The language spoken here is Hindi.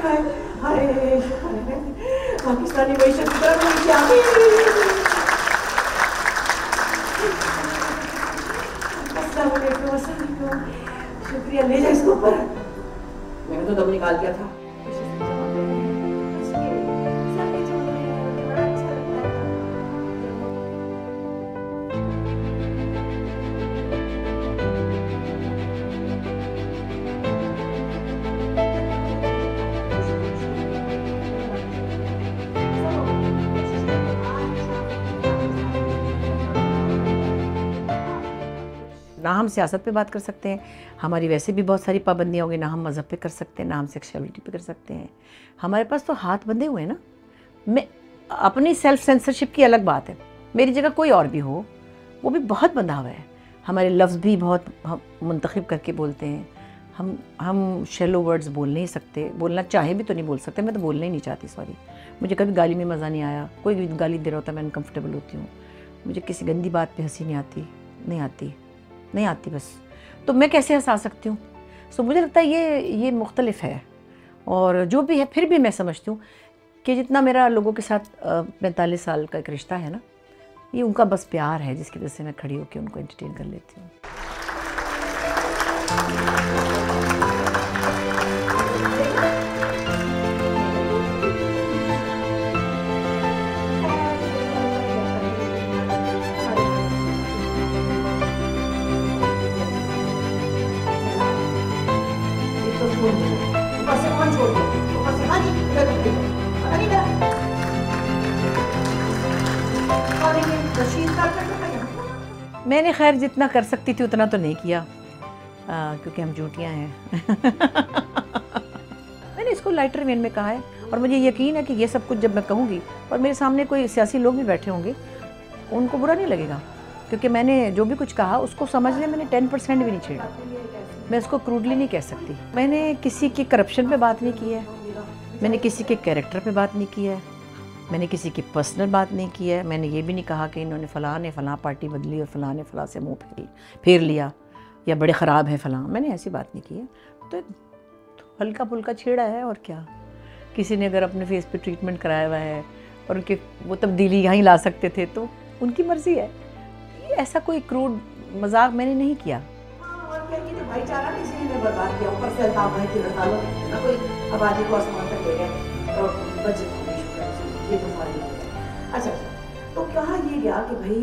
हाय पाकिस्तानी वैश्य की तरफ नीचे आ गई। शुक्रिया, ले जाए इसको ऊपर। मैंने तो दम निकाल दिया था। ना हम सियासत पे बात कर सकते हैं, हमारी वैसे भी बहुत सारी पाबंदियाँ होंगी, ना हम मज़हब पे कर सकते हैं, ना हम सेक्सुअलिटी पे कर सकते हैं। हमारे पास तो हाथ बंधे हुए हैं ना। मैं अपनी सेल्फ सेंसरशिप की अलग बात है, मेरी जगह कोई और भी हो, वो भी बहुत बंधा हुआ है। हमारे लफ्ज़ भी बहुत मुंतखब करके बोलते हैं। हम शैलो वर्ड्स बोल नहीं सकते, बोलना चाहे भी तो नहीं बोल सकते। मैं तो बोलना ही नहीं चाहती, सॉरी। मुझे कभी गाली में मज़ा नहीं आया, कोई भी गाली दे रहा होता मैं अनकम्फर्टेबल होती हूँ। मुझे किसी गंदी बात पे हंसी नहीं आती बस। तो मैं कैसे हंसा सकती हूँ? सो मुझे लगता है ये मुख्तलिफ है। और जो भी है, फिर भी मैं समझती हूँ कि जितना मेरा लोगों के साथ 45 साल का एक रिश्ता है ना, ये उनका बस प्यार है जिसकी वजह से मैं खड़ी होकर उनको एंटरटेन कर लेती हूँ। मैंने खैर जितना कर सकती थी उतना तो नहीं किया, क्योंकि हम झूठियाँ हैं। मैंने इसको लाइटर वेन में कहा है, और मुझे यकीन है कि ये सब कुछ जब मैं कहूँगी और मेरे सामने कोई सियासी लोग भी बैठे होंगे, उनको बुरा नहीं लगेगा, क्योंकि मैंने जो भी कुछ कहा उसको समझने मैंने 10% भी नहीं छेड़ा। मैं उसको क्रूडली नहीं कह सकती। मैंने किसी की करप्शन पे बात नहीं की है, मैंने किसी के कैरेक्टर पे बात नहीं की है, मैंने किसी की पर्सनल बात नहीं की है। मैंने ये भी नहीं कहा कि इन्होंने फ़लाँ ने फ़लाँ पार्टी बदली और फ़लाँ ने फ़लाँ से मुँह फेर लिया या बड़े ख़राब है फ़लाँ। मैंने ऐसी बात नहीं की है। तो हल्का फुल्का छेड़ा है, और क्या। किसी ने अगर अपने फेस पे ट्रीटमेंट कराया हुआ है और उनके वो तब्दीली यहाँ ला सकते थे तो उनकी मर्ज़ी है। ये ऐसा कोई क्रूड मजाक मैंने नहीं किया। भाईचारा किसी ने बर्बाद किया, ऊपर से अल्ताफ भाई की हड़तालों ना कोई आबादी को आसमान तक ले गए और बजट ये तो अच्छा, तो कहा ये गया कि भाई